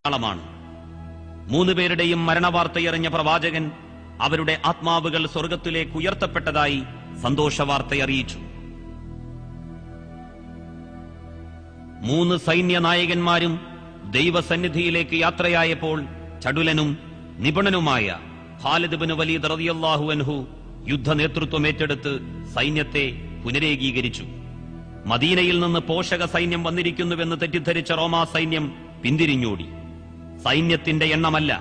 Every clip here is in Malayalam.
അടയാളമാണ്. 3 പേരുടെയും മരണവാർത്തയറിഞ്ഞ പ്രവാചകൻ അവരുടെ ആത്മാവുകൾ സ്വർഗത്തിലേക്ക് ഉയർത്തപ്പെട്ടതായി സന്തോഷവാർത്തയറിയിച്ചു. 3 സൈന്യനായകന്മാരും ദൈവസന്നിധിയിലേക്ക് യാത്രയായപ്പോൾ ചടുലനും നിപുണനുമായ ഖാലിദ് ബിൻ വലീദ് റളിയല്ലാഹു അൻഹു യുദ്ധനേതൃത്വം ഏറ്റെടുത്ത് സൈന്യത്തെ പുനരേകീകരിച്ചു. മദീനയിൽ നിന്ന് പോഷക സൈന്യം വന്നിരിക്കുന്നുവെന്ന് തെറ്റിദ്ധരിച്ച റോമാ സൈന്യം പിന്തിരിഞ്ഞോടി. സൈന്യത്തിന്റെ എണ്ണമല്ല,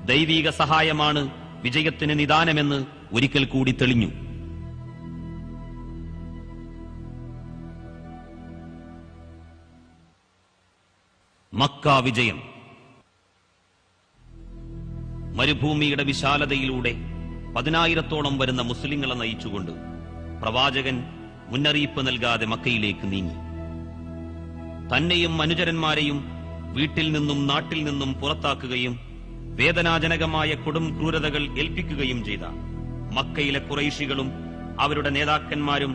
ദൈവിക സഹായമാണ് വിജയത്തിന് നിദാനമെന്ന് ഒരിക്കൽ കൂടി തെളിഞ്ഞു. മക്ക വിജയം. മരുഭൂമിയുടെ വിശാലതയിലൂടെ 10,000-ഓളം വരുന്ന മുസ്ലിങ്ങളെ നയിച്ചുകൊണ്ട് പ്രവാചകൻ മുന്നറിയിപ്പ് നൽകാതെ മക്കയിലേക്ക് നീങ്ങി. തന്നെയും അനുചരന്മാരെയും വീട്ടിൽ നിന്നും നാട്ടിൽ നിന്നും പുറത്താക്കുകയും വേദനാജനകമായ കൊടും ക്രൂരതകൾ ഏൽപ്പിക്കുകയും ചെയ്ത മക്കയിലെ ഖുറൈശികളും അവരുടെ നേതാക്കന്മാരും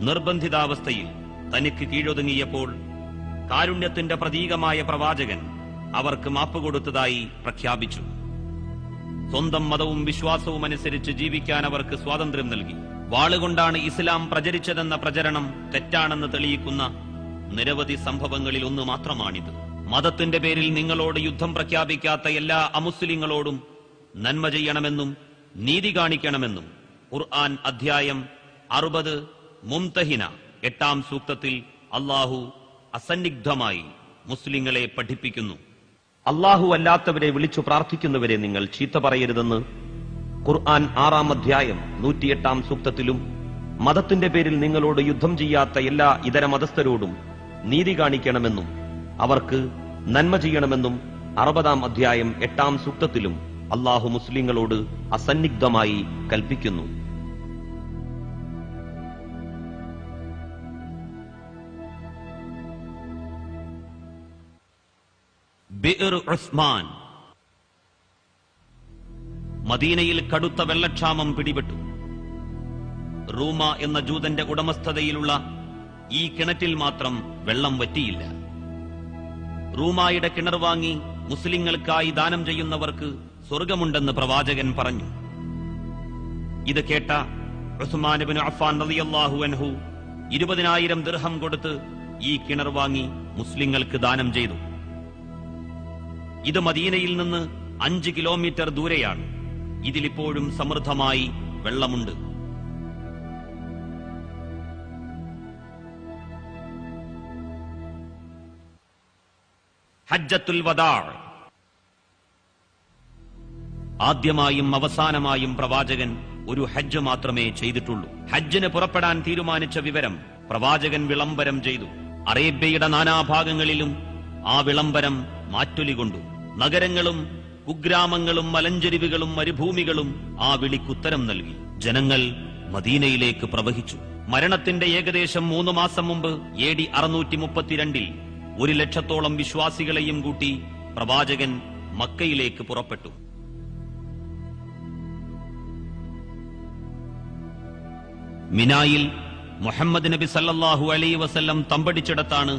നിർബന്ധിതാവസ്ഥയിൽ തനിക്ക് കീഴൊതുങ്ങിയപ്പോൾ കാരുണ്യത്തിന്റെ പ്രതീകമായ പ്രവാചകൻ അവർക്ക് മാപ്പ് കൊടുത്തതായി പ്രഖ്യാപിച്ചു. സ്വന്തം മതവും വിശ്വാസവും അനുസരിച്ച് ജീവിക്കാൻ അവർക്ക് സ്വാതന്ത്ര്യം നൽകി. വാളുകൊണ്ടാണ് ഇസ്ലാം പ്രചരിച്ചതെന്ന പ്രചരണം തെറ്റാണെന്ന് തെളിയിക്കുന്ന നിരവധി സംഭവങ്ങളിൽ ഒന്ന് മാത്രമാണിത്. മതത്തിന്റെ പേരിൽ നിങ്ങളോട് യുദ്ധം പ്രഖ്യാപിക്കാത്ത എല്ലാ അമുസ്ലിങ്ങളോടും നന്മ ചെയ്യണമെന്നും നീതി കാണിക്കണമെന്നും ഖുർആൻ അധ്യായം 60 മുംതഹിന 8-ാം സൂക്തത്തിൽ അല്ലാഹു അസന്നിഗ്ധമായി മുസ്ലിങ്ങളെ പഠിപ്പിക്കുന്നു. അല്ലാഹു അല്ലാത്തവരെ വിളിച്ചു പ്രാർത്ഥിക്കുന്നവരെ നിങ്ങൾ ചീത്ത പറയരുതെന്ന് ഖുർആൻ 6-ാം അധ്യായം 108-ാം സൂക്തത്തിലും മതത്തിന്റെ പേരിൽ നിങ്ങളോട് യുദ്ധം ചെയ്യാത്ത എല്ലാ ഇതര മതസ്ഥരോടും നീതി കാണിക്കണമെന്നും അവർക്ക് നന്മ ചെയ്യണമെന്നും 60-ാം അധ്യായം 8-ാം സൂക്തത്തിലും അല്ലാഹു മുസ്ലിങ്ങളോട് അസന്നിഗ്ധമായി കൽപ്പിക്കുന്നു. ബിർ ഉസ്മാൻ. മദീനയിൽ കടുത്ത വെള്ളക്ഷാമം പിടിപെട്ടു. റൂമ എന്ന ജൂതന്റെ ഉടമസ്ഥതയിലുള്ള ഈ കിണറ്റിൽ മാത്രം വെള്ളം വറ്റിയില്ല. റൂമായുടെ കിണർ വാങ്ങി മുസ്ലിങ്ങൾക്കായി ദാനം ചെയ്യുന്നവർക്ക് സ്വർഗമുണ്ടെന്ന് പ്രവാചകൻ പറഞ്ഞു. ഇത് കേട്ട ഉസ്മാൻ ഇബ്നു അഫ്ഫാൻ റളിയല്ലാഹു അൻഹു 20,000 ദിർഹം കൊടുത്ത് ഈ കിണർ വാങ്ങി മുസ്ലിങ്ങൾക്ക് ദാനം ചെയ്തു. ഇത് മദീനയിൽ നിന്ന് 5 കിലോമീറ്റർ ദൂരെയാണ്. ഇതിലിപ്പോഴും സമൃദ്ധമായി വെള്ളമുണ്ട്. ഹജ്ജത്തുൽ വദാ. ആദ്യമായും അവസാനമായും പ്രവാചകൻ ഒരു ഹജ്ജ് മാത്രമേ ചെയ്തിട്ടുള്ളൂ. ഹജ്ജിന് പുറപ്പെടാൻ തീരുമാനിച്ച വിവരം പ്രവാചകൻ വിളംബരം ചെയ്തു. അറേബ്യയുടെ നാനാഭാഗങ്ങളിലും ആ വിളംബരം മാറ്റൊലി കൊണ്ടു. നഗരങ്ങളും കുഗ്രാമങ്ങളും മലഞ്ചെരിവുകളും മരുഭൂമികളും ആ വിളിക്കുത്തരം നൽകി. ജനങ്ങൾ മദീനയിലേക്ക് പ്രവഹിച്ചു. മരണത്തിന്റെ ഏകദേശം 3 മാസം മുമ്പ് AD 632 1,00,000-ഓളം വിശ്വാസികളെയും കൂട്ടി പ്രവാചകൻ മക്കയിലേക്ക് പുറപ്പെട്ടു. മിനായിൽ മുഹമ്മദ് നബി സല്ലല്ലാഹു അലൈഹി വസല്ലം തമ്പടിച്ചിടത്താണ്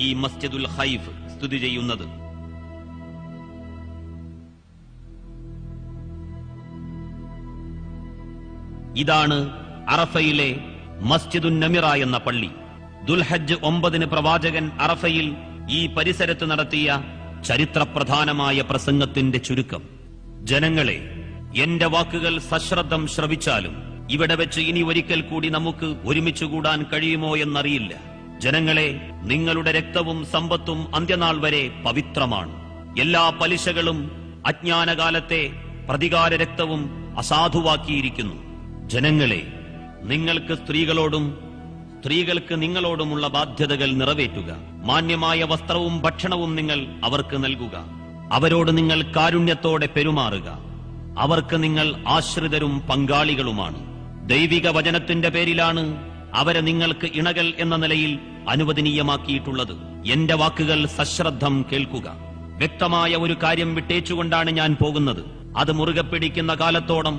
ഈ മസ്ജിദുൽ ഖൈഫ് സ്ഥിതി ചെയ്യുന്നത്. ഇതാണ് അറഫയിലെ മസ്ജിദുൻ നമിറ എന്ന പള്ളി. ദുൽഹജ്ജ് 9 പ്രവാചകൻ അറഫയിൽ ഈ പരിസരത്ത് നടത്തിയ ചരിത്രപ്രധാനമായ പ്രസംഗത്തിന്റെ ചുരുക്കം. ജനങ്ങളെ, എന്റെ വാക്കുകൾ സശ്രദ്ധം ശ്രവിച്ചാലും ഇവിടെ വെച്ച് ഇനി ഒരിക്കൽ കൂടി നമുക്ക് ഒരുമിച്ചുകൂടാൻ കഴിയുമോ എന്നറിയില്ല. ജനങ്ങളെ, നിങ്ങളുടെ രക്തവും സമ്പത്തും അന്ത്യനാൾ വരെ പവിത്രമാണ്. എല്ലാ പലിശകളും അജ്ഞാനകാലത്തെ പ്രതികാര രക്തവും അസാധുവാക്കിയിരിക്കുന്നു. ജനങ്ങളെ, നിങ്ങൾക്ക് സ്ത്രീകളോടും സ്ത്രീകൾക്ക് നിങ്ങളോടുമുള്ള ബാധ്യതകൾ നിറവേറ്റുക. മാന്യമായ വസ്ത്രവും ഭക്ഷണവും നിങ്ങൾ അവർക്ക് നൽകുക. അവരോട് നിങ്ങൾ കാരുണ്യത്തോടെ പെരുമാറുക. അവർക്ക് നിങ്ങൾ ആശ്രിതരും പങ്കാളികളുമാണ്. ദൈവിക വചനത്തിന്റെ പേരിലാണ് അവരെ നിങ്ങൾക്ക് ഇണകൾ എന്ന നിലയിൽ അനുവദനീയമാക്കിയിട്ടുള്ളത്. എന്റെ വാക്കുകൾ സശ്രദ്ധം കേൾക്കുക. വ്യക്തമായ ഒരു കാര്യം വിട്ടേച്ചുകൊണ്ടാണ് ഞാൻ പോകുന്നത്. അത് മുറുകെ പിടിക്കുന്ന കാലത്തോളം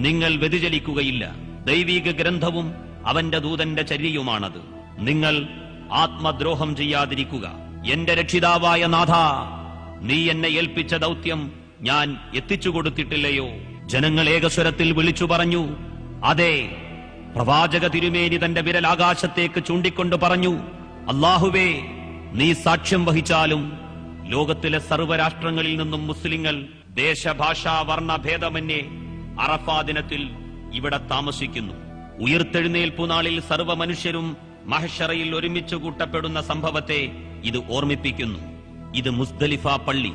നിങ്ങൾ വ്യതിചലിക്കുകയില്ല. ദൈവിക ഗ്രന്ഥവും അവന്റെ ദൂതന്റെ ചര്യയുമാണത്. നിങ്ങൾ ആത്മദ്രോഹം ചെയ്യാതിരിക്കുക. എന്റെ രക്ഷിതാവായ നാഥ, നീ എന്നെ ഏൽപ്പിച്ച ദൗത്യം ഞാൻ എത്തിച്ചു കൊടുത്തിട്ടില്ലയോ? ജനങ്ങൾ ഏകസ്വരത്തിൽ വിളിച്ചു പറഞ്ഞു, അതെ. പ്രവാചക തിരുമേനി തന്റെ വിരൽ ആകാശത്തേക്ക് ചൂണ്ടിക്കൊണ്ട് പറഞ്ഞു, അല്ലാഹുവേ, നീ സാക്ഷ്യം വഹിച്ചാലും ലോകത്തിലെ സർവ്വരാഷ്ട്രങ്ങളിൽ നിന്നും മുസ്ലിങ്ങൾ ദേശഭാഷാ വർണ്ണ ഭേദമന്യേ അറഫാ ദിനത്തിൽ ഇവിടെ താമസിക്കുന്നു. ഉയിർത്തെഴുന്നേൽപ്പു നാളിൽ സർവ്വ മനുഷ്യരും മഹ്ശറയിൽ ഒരുമിച്ച് കൂട്ടപ്പെടുന്ന സംഭവത്തെ ഇത് ഓർമ്മിപ്പിക്കുന്നു. ഇത് മുസ്ദലിഫ പള്ളി.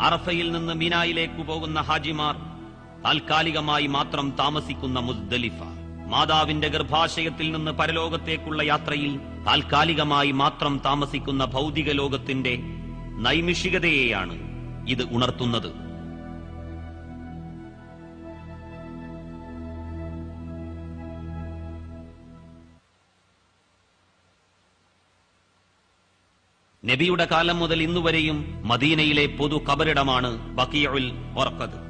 അറഫയിൽ നിന്ന് മിനായിലേക്ക് പോകുന്ന ഹാജിമാർ താൽക്കാലികമായി മാത്രം താമസിക്കുന്ന മുസ്ദലിഫ. മാതാവിന്റെ ഗർഭാശയത്തിൽ നിന്ന് പരലോകത്തേക്കുള്ള യാത്രയിൽ താൽക്കാലികമായി മാത്രം താമസിക്കുന്ന ഭൗതിക ലോകത്തിന്റെ നൈമിഷികതയെയാണ് ഇത് ഉണർത്തുന്നത്. നബിയുടെ കാലം മുതൽ ഇന്നുവരെയും മദീനയിലെ പൊതു ഖബറിടമാണ് ബഖീഉൽ ഖർഖദ്.